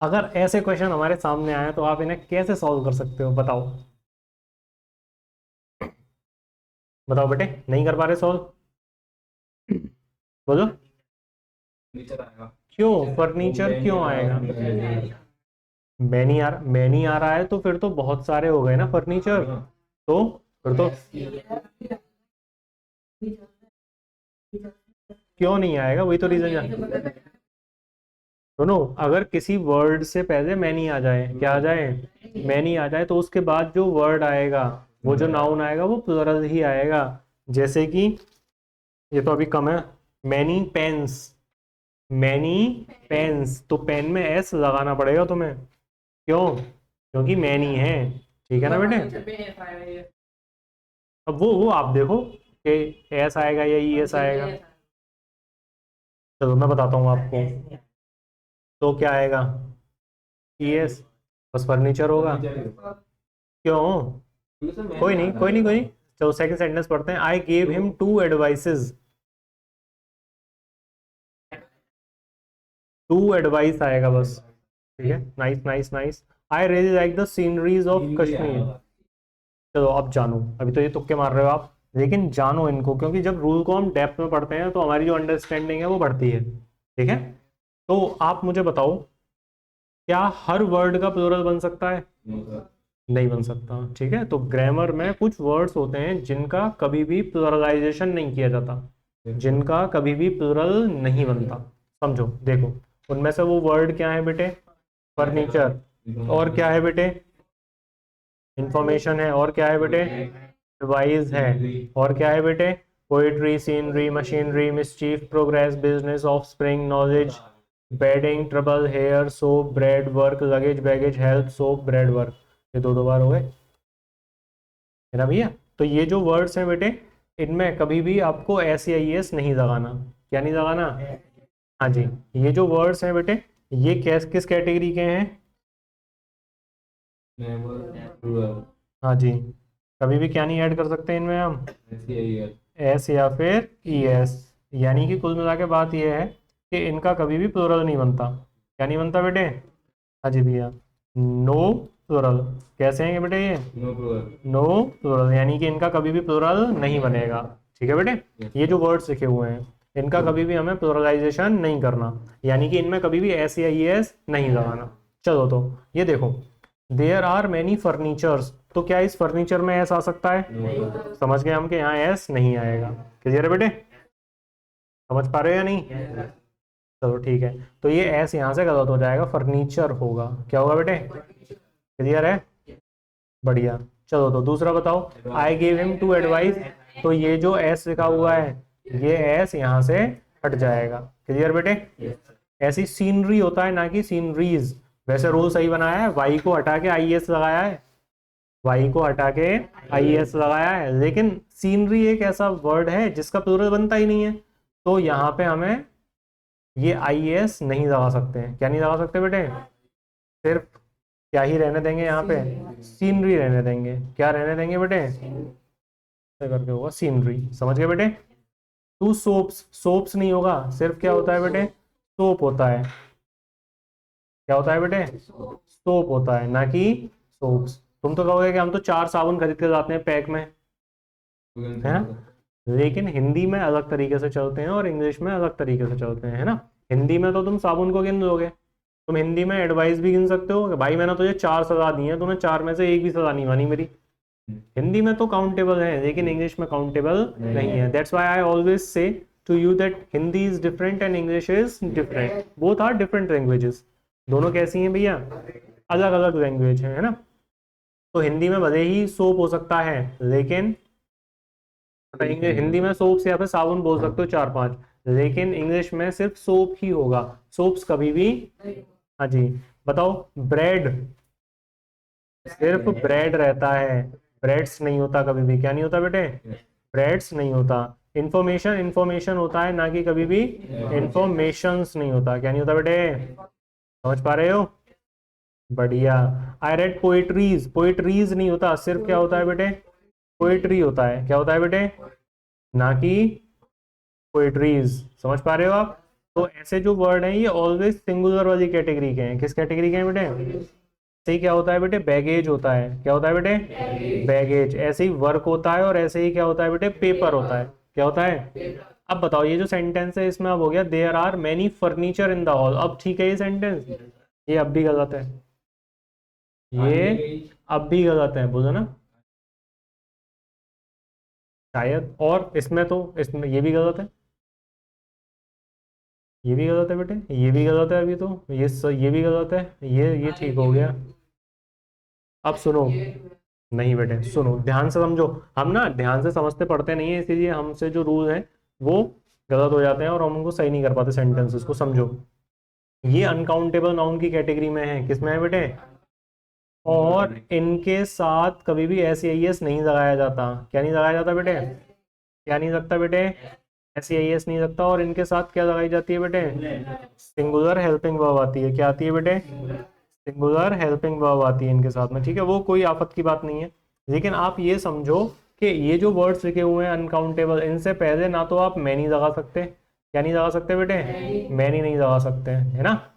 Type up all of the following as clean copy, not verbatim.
अगर ऐसे क्वेश्चन हमारे सामने आए तो आप इन्हें कैसे सॉल्व कर सकते हो, बताओ बताओ बेटे, नहीं कर पा रहे सॉल्व? बोलो। क्यों फर्नीचर क्यों आएगा? मैनी आ रहा है तो फिर तो बहुत सारे हो गए ना फर्नीचर। तो फिर तो क्यों नहीं आएगा, वही तो रीजन। सुनो, अगर किसी वर्ड से पहले मैनी आ जाए, क्या आ जाए? मैनी आ जाए, तो उसके बाद जो वर्ड आएगा, वो जो नाउन आएगा वो प्लुरल ही आएगा। जैसे कि ये तो अभी कम है, मैनी पेन्स, मैनी पेन्स, तो पेन में एस लगाना पड़ेगा तुम्हें। क्यों? क्योंकि मैनी है। ठीक है ना बेटे? अब वो आप देखो कि एस आएगा या ई एस आएगा। चलो मैं बताता हूँ आपको। तो क्या आएगा? ई एस, बस फर्नीचर होगा। क्यों? कोई नहीं कोई नहीं कोई नहीं। चलो सेकंड सेंटेंस पढ़ते हैं। I gave him two advices, two advice आएगा बस। ठीक है, nice nice nice. I really like the sceneries of Kashmir. चलो अब जानो, अभी तो ये तुक्के मार रहे हो आप, लेकिन जानो इनको, क्योंकि जब रूल को हम डेप्थ में पढ़ते हैं तो हमारी जो अंडरस्टैंडिंग है वो बढ़ती है। ठीक है, तो आप मुझे बताओ, क्या हर वर्ड का प्लूरल बन सकता है? नहीं बन सकता। ठीक है, तो ग्रामर में कुछ वर्ड्स होते हैं जिनका कभी भी प्लुरलाइजेशन नहीं किया जाता, जिनका कभी भी प्लुरल नहीं बनता। समझो, देखो, उनमें से वो वर्ड क्या है बेटे? फर्नीचर। और क्या है बेटे? इंफॉर्मेशन है। और क्या है बेटे? डिवाइस है। और क्या है बेटे? Poetry, scenery, machinery, mischief, progress, business, offspring, knowledge, bedding, trouble, hair, soap, bread, work, luggage, baggage, help, soap, bread, work. ये दो दो बार हो गए, है ना भैया? तो ये जो वर्ड्स हैं बेटे, इनमें कभी भी आपको एस या एस नहीं लगाना। क्या नहीं लगाना? हाँ जी। ये जो वर्ड्स हैं बेटे, ये किस कैटेगरी के हैं? हाँ जी। कभी भी क्या नहीं ऐड कर सकते इनमें हम? एस या फिर ई एस। यानी कि कुल मिला के बात यह है कि इनका कभी भी प्लूरल नहीं बनता। क्या नहीं बनता बेटे? हाँ जी भैया, नो प्लूरल। कैसे हैं बेटे ये? नो प्लूरल, यानी कि इनका कभी भी प्लूरल नहीं बनेगा। ठीक है बेटे? ये जो वर्ड्स लिखे हुए हैं, इनका कभी भी हमें प्लूरलाइजेशन नहीं करना, यानी कि इनमें कभी भी एस या ई एस नहीं लगाना। चलो, तो ये देखो, देयर आर मैनी फर्नीचर्स, तो क्या इस फर्नीचर में एस आ सकता है? समझ गए हम कि यहाँ एस नहीं आएगा। क्लियर है बेटे? समझ पा रहे हो या नहीं? चलो ठीक है, तो ये एस यहाँ से गलत हो जाएगा, फर्नीचर होगा। क्या होगा बेटे? क्लियर है? बढ़िया। चलो, तो दूसरा बताओ। I gave him two advice, तो ये जो एस लिखा हुआ है, ये एस यहाँ से हट जाएगा। क्लियर बेटे? ऐसी सीनरी होता है ना कि सीनरीज। वैसे रूल सही बनाया है, वाई को हटा के आई एस लगाया है, वाई को हटा के आई एस लगाया है, लेकिन सीनरी एक ऐसा वर्ड है जिसका प्लूरल बनता ही नहीं है, तो यहाँ पे हमें ये आई एस नहीं लगा सकते हैं। क्या नहीं लगा सकते बेटे? सिर्फ क्या ही रहने देंगे यहाँ पे? सीनरी रहने देंगे। क्या रहने देंगे बेटे? ऐसे करके होगा सीनरी। समझ गए बेटे? टू सोप्स, सोप्स नहीं होगा, सिर्फ क्या होता है बेटे? सोप होता है। क्या होता है बेटे? सोप होता है, ना कि सोप्स। तुम तो कहोगे कि हम तो 4 साबुन खरीद के लाते हैं पैक में, है ना? लेकिन हिंदी में अलग तरीके से चलते हैं और इंग्लिश में अलग तरीके से चलते हैं, है ना? हिंदी में तो तुम साबुन को गिन लोगे, तुम हिंदी में एडवाइस भी गिन सकते हो कि भाई मैंने तुझे 4 सजा दी है, तूने 4 में से एक भी सजा नहीं मानी मेरी। हिंदी में तो काउंटेबल है, लेकिन इंग्लिश में काउंटेबल नहीं है। That's why I always say to you that Hindi is different and English is different. Both are different languages. दोनों कैसी हैं भैया? अलग अलग लैंग्वेज है ना? तो हिंदी में भले ही सोप हो सकता है, लेकिन हिंदी में सोप्स या फिर साबुन बोल सकते हो 4-5, लेकिन इंग्लिश में सिर्फ सोप ही होगा, सोप्स कभी भी। हाँ जी। बताओ, ब्रेड, सिर्फ ब्रेड रहता है, ब्रेड्स नहीं होता कभी भी। क्या नहीं होता बेटे? ब्रेड्स नहीं होता। इंफॉर्मेशन, इंफॉर्मेशन होता है, ना कि कभी भी इंफॉर्मेशंस नहीं होता। क्या नहीं होता बेटे? समझ पा रहे हो? बढ़िया। आई रेड पोएट्रीज, पोएट्रीज नहीं होता, सिर्फ क्या होता है बेटे? पोएट्री होता है। क्या होता है बेटे? ना कि पोएट्रीज। समझ पा रहे हो आप? तो ऐसे जो वर्ड हैं ये ऑलवेज सिंगुलर वाली कैटेगरी के हैं। किस कैटेगरी के हैं बेटे? ऐसे ही क्या होता है बेटे? बैगेज होता है। क्या होता है बेटे? बैगेज। ऐसे ही वर्क होता है, और ऐसे ही क्या होता है बेटे? पेपर होता है। क्या होता है? अब बताओ, ये जो सेंटेंस है इसमें अब हो गया there are many furniture in the hall. अब ठीक है ये सेंटेंस? ये अब भी गलत है, ये अब भी गलत है, बोलो ना शायद। और इसमें तो इसमें ये भी गलत है, ये भी गलत है बेटे, ये भी गलत है अभी तो, ये भी गलत है, ये ठीक हो गया। अब सुनो, नहीं बेटे सुनो, ध्यान से समझो। हम ना ध्यान से समझते पढ़ते नहीं है, इसीलिए हमसे जो रूल है वो गलत हो जाते हैं और हम उनको सही नहीं कर पाते सेंटेंसेस को। समझो, ये अनकाउंटेबल नाउन की कैटेगरी में है। किसमें है बेटे? और इनके साथ कभी भी एस आई एस नहीं लगाया जाता। क्या नहीं लगाया जाता बेटे? क्या नहीं लगता बेटे? एस आई एस नहीं लगता। और इनके साथ क्या लगाई जाती है बेटे? सिंगुलर हेल्पिंग वर्ब आती है। क्या आती है बेटे? सिंगुलर हेल्पिंग वर्ब आती है इनके साथ में। ठीक है, वो कोई आफत की बात नहीं है। लेकिन आप ये समझो कि ये जो वर्ड्स लिखे हुए हैं अनकाउंटेबल, इनसे पहले ना तो आप मैनी लगा सकते। क्या नहीं लगा सकते बेटे? मैनी नहीं लगा सकते, है ना।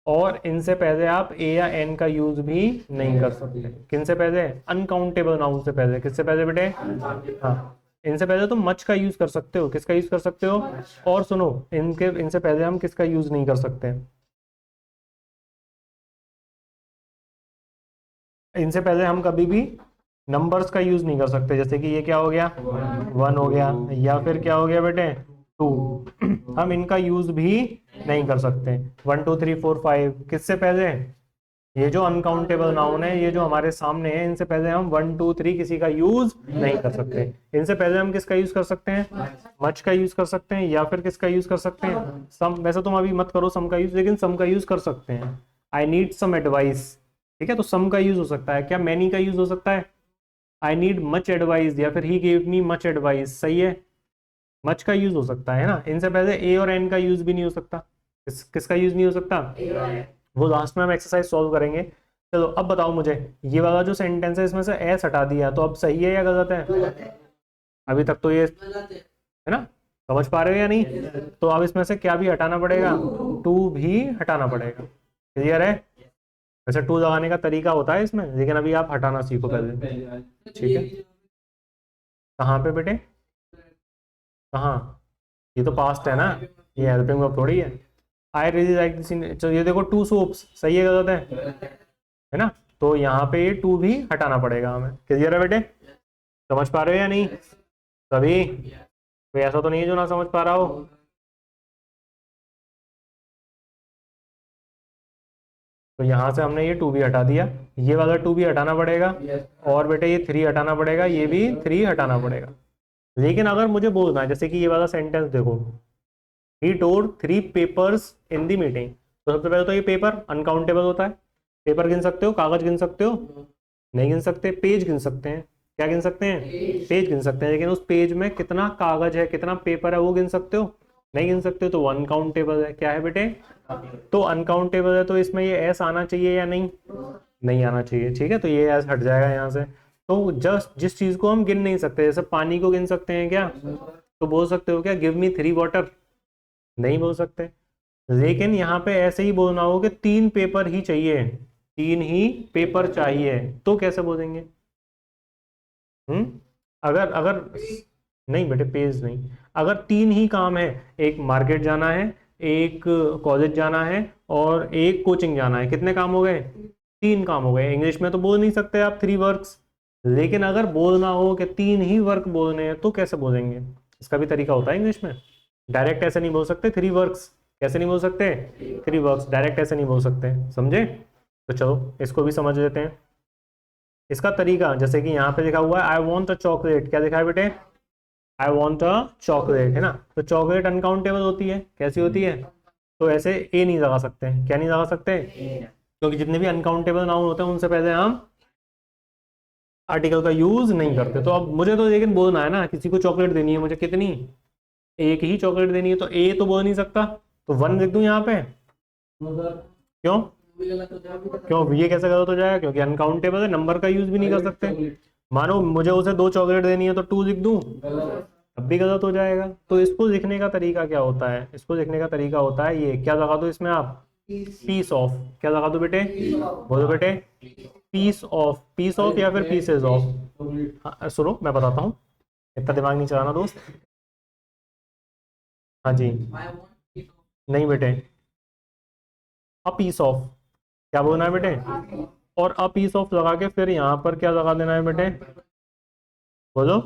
और इनसे पहले आप ए या एन का यूज भी नहीं कर सकते। किन से पहले? अनकाउंटेबल नाउन से पहले। किससे पहले बेटे? हाँ, इनसे पहले तो मच का यूज कर सकते हो। किसका यूज कर सकते हो? और सुनो, इनसे पहले हम किसका यूज नहीं कर सकते? इनसे पहले हम कभी भी नंबर्स का यूज नहीं कर सकते। जैसे कि ये क्या हो गया? 1 हो गया, या फिर क्या हो गया बेटे? 2। हम इनका यूज भी नहीं कर सकते। 1 2 3 4 5 किससे पहले? ये जो अनकाउंटेबल नाउन है, ये जो हमारे सामने है, इनसे पहले हम 1 2 3 किसी का यूज नहीं कर सकते। इनसे पहले हम किसका यूज कर सकते हैं? मच का यूज कर सकते हैं, या फिर किसका यूज कर सकते हैं? सम। वैसे तुम अभी मत करो सम का यूज, लेकिन सम का यूज कर सकते हैं। I need some advice. ठीक है, तो सम का यूज हो सकता है। क्या मैनी का यूज हो सकता है? आई नीड मच एडवाइस, या फिर he gave me much advice. सही है, मच का यूज हो सकता है ना। इनसे पहले ए और एन का यूज भी नहीं हो सकता। किसका यूज नहीं हो सकता? वो लास्ट में हम एक्सरसाइज सॉल्व करेंगे। चलो अब बताओ मुझे, ये वाला जो सेंटेंस है इसमें से एस हटा दिया, तो अब सही है या गलत है? अभी तक तो ये है ना, समझ पा रहे हो या नहीं? तो अब इसमें से क्या भी हटाना पड़ेगा? टू भी हटाना पड़ेगा। क्लियर है? वैसे टू लगाने का तरीका होता है इसमें, लेकिन अभी आप हटाना सीखो पहले। ठीक है, कहाँ पे बेटे? कहाँ? ये तो पास्ट है ना, ये हेल्पिंग वर्ब थोड़ी है। आई रियली लाइक दिस। चलो ये देखो, 2 सोप्स। सही है गलत है ना? तो यहाँ पे ये 2 भी हटाना पड़ेगा हमें। क्लियर है बेटे? समझ पा रहे हो या नहीं सभी? कोई ऐसा तो नहीं है जो ना समझ पा रहा हो? तो यहाँ से हमने ये 2 भी हटा दिया, ये वाला 2 भी हटाना पड़ेगा, और बेटे ये 3 हटाना पड़ेगा, ये भी 3 हटाना पड़ेगा। लेकिन अगर मुझे बोलना है, जैसे कि ये वाला सेंटेंस देखो, he told 3 papers in the meeting. तो सबसे पहले तो ये पेपर अनकाउंटेबल होता है। पेपर गिन सकते हो? कागज गिन सकते हो? नहीं गिन सकते। पेज गिन सकते हैं। क्या गिन सकते हैं? पेज गिन सकते हैं, लेकिन उस पेज में कितना कागज है, कितना पेपर है, वो गिन सकते हो? नहीं गिन सकते, तो वो अनकाउंटेबल है। क्या है बेटे? तो अनकाउंटेबल है, तो इसमें ये एस आना चाहिए या नहीं? नहीं आना चाहिए। ठीक है, तो ये एस हट जाएगा यहाँ से। तो जस्ट जिस चीज को हम गिन नहीं सकते, जैसे पानी को गिन सकते हैं क्या? तो बोल सकते हो क्या गिव मी 3 वाटर? नहीं बोल सकते। लेकिन यहाँ पे ऐसे ही बोलना हो कि 3 पेपर ही चाहिए, 3 ही पेपर चाहिए, तो कैसे बोलेंगे? अगर अगर नहीं बेटे, पेज नहीं। अगर 3 ही काम है, एक मार्केट जाना है, एक कॉलेज जाना है, और एक कोचिंग जाना है, कितने काम हो गए? 3 काम हो गए। इंग्लिश में तो बोल नहीं सकते आप 3 वर्क्स, लेकिन अगर बोलना हो कि 3 ही वर्क बोलने हैं, तो कैसे बोलेंगे? इसका भी तरीका होता है इंग्लिश में। डायरेक्ट ऐसे नहीं बोल सकते 3 वर्क्स। कैसे नहीं बोल सकते? 3 वर्क्स डायरेक्ट ऐसे नहीं बोल सकते। समझे? तो चलो इसको भी समझ लेते हैं। इसका तरीका, जैसे कि यहाँ पे लिखा हुआ है आई वॉन्ट अ चॉकलेट। क्या लिखा है बेटे? आई वॉन्ट अ चॉकलेट, है ना। तो चॉकलेट अनकाउंटेबल होती है। कैसी होती है? तो ऐसे ए नहीं लगा सकते। क्या नहीं लगा सकते? क्योंकि जितने भी अनकाउंटेबल नाउन होते हैं उनसे पहले हम आर्टिकल का यूज नहीं करते। तो अब मुझे तो लेकिन बोलना है ना, किसी को चॉकलेट देनी है मुझे, कितनी? एक ही चॉकलेट देनी है, तो ए तो बोल नहीं सकता, तो 1 लिख दूं यहाँ पे। क्यों? क्यों ये कैसे गलत हो जाएगा? क्योंकि अनकाउंटेबल है, नंबर का यूज भी नहीं कर सकते। मानो मुझे उसे 2 चॉकलेट देनी है, तो 2 लिख दूं, तब भी गलत हो जाएगा। तो इसको लिखने का तरीका क्या होता है, इसको लिखने का तरीका होता है ये, क्या लगा दो इसमें आप, पीस ऑफ, क्या लगा दो बेटे, बोलो बेटे, पीस ऑफ, पीस ऑफ या फिर पीसेज ऑफ। हाँ, सुनो मैं बताता हूँ, इतना दिमाग नहीं चलाना दोस्त। हाँ जी, नहीं बेटे, अ पीस ऑफ, क्या बोलना है बेटे, और अ पीस ऑफ लगा के फिर यहाँ पर क्या लगा देना है बेटे, बोलो,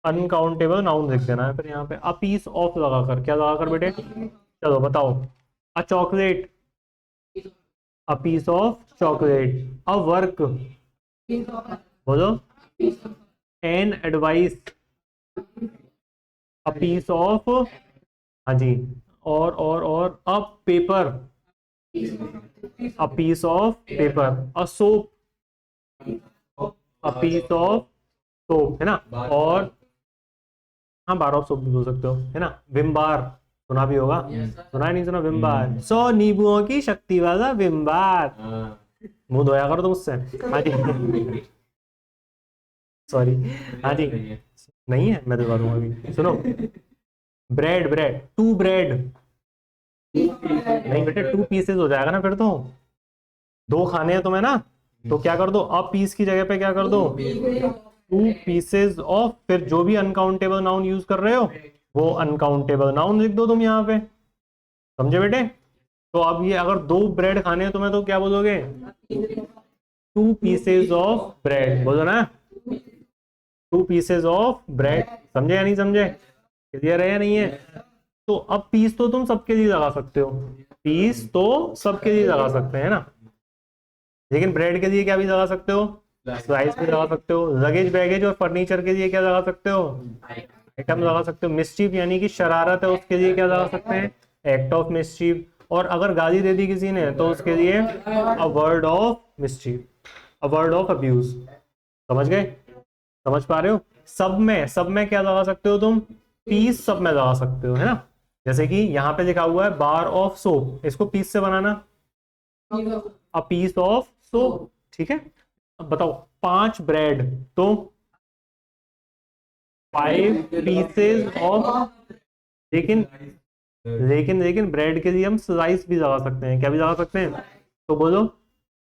अनकाउंटेबल नाउन लिख देना है फिर यहाँ पे, अ पीस ऑफ लगाकर, क्या लगाकर बेटे, चलो बताओ, a chocolate, a piece of chocolate, a work, बोलो, an advice, a piece of, हाँ जी, और a paper, a piece of paper, a soap, a piece of soap, है ना। और हाँ, बार ऑफ सोप भी बोल सकते हो, है ना। विम बार सुना भी होगा, सुना है नहीं सुना, विम बार, 100 नींबुओं की शक्ति वाला विम बार, मुंह धोया करो तुम उससे। हाँ जी, सॉरी, हाँ जी, नहीं है, मैं दिलवा दूंगा अभी, सुनो, ब्रेड, ब्रेड, टू ब्रेड, नहीं बेटे, टू पीसेस हो जाएगा ना फिर तो, दो खाने हैं तुम्हें ना, तो क्या कर दो, अब पीस की जगह पे क्या कर दो, टू पीसेस ऑफ, फिर जो भी अनकाउंटेबल नाउन यूज कर रहे हो वो अनकाउंटेबल नाउन लिख दो तुम यहाँ पे, समझे बेटे। तो अब ये अगर दो ब्रेड खाने हैं तुम्हें तो क्या बोलोगे, टू पीसेस ऑफ ब्रेड, बोलो ना, टू पीसेस ऑफ ब्रेड, समझे या नहीं समझे, क्लियर है या नहीं है। तो अब पीस तो तुम सबके लिए लगा सकते हो, पीस तो सबके लिए लगा सकते हैं ना, लेकिन ब्रेड के लिए क्या भी लगा सकते हो, स्लाइस भी लगा सकते हो, लगेज बैगेज और फर्नीचर के लिए क्या लगा सकते हो, आइटम लगा सकते हो, मिस्चीफ यानी कि शरारत है उसके लिए क्या लगा सकते हैं, एक्ट ऑफ मिस्चीफ, और अगर गाली दे दी किसी ने तो उसके लिए a word of mischief, a word of abuse, समझ गए, समझ पा रहे हो। सब में क्या लगा सकते हो तुम, पीस सब में लगा सकते हो, है ना। जैसे कि यहाँ पे लिखा हुआ है बार ऑफ सोप, इसको पीस से बनाना, अ पीस ऑफ सोप, ठीक है। अब बताओ, 5 ब्रेड तो 5 पीसेस ऑफ, लेकिन लेकिन ब्रेड के लिए हम स्लाइस भी लगा सकते हैं, क्या भी लगा सकते हैं, तो बोलो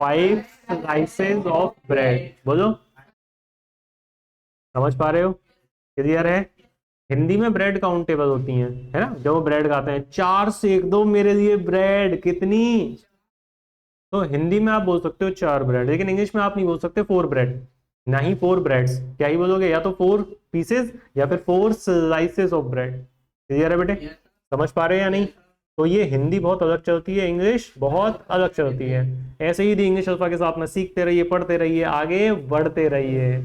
5 स्लाइसेस ऑफ ब्रेड, बोलो, समझ पा रहे हो, क्लियर है। हिंदी में ब्रेड काउंटेबल होती हैं, है ना, जब वो ब्रेड खाते हैं, 4 सेक दो मेरे लिए ब्रेड, कितनी, तो हिंदी में आप बोल सकते हो 4 ब्रेड, लेकिन इंग्लिश में आप नहीं बोल सकते 4 ब्रेड, ना ही 4 ब्रेड्स, क्या ही बोलोगे, या तो 4 पीसेस या फिर 4 स्लाइसेस ऑफ ब्रेड, क्लियर है बेटे, समझ पा रहे हैं या नहीं। तो ये हिंदी बहुत अलग चलती है, इंग्लिश बहुत अलग चलती है। ऐसे ही इंग्लिश अल्फा के साथ में सीखते रहिए, पढ़ते रहिए, आगे बढ़ते रहिए।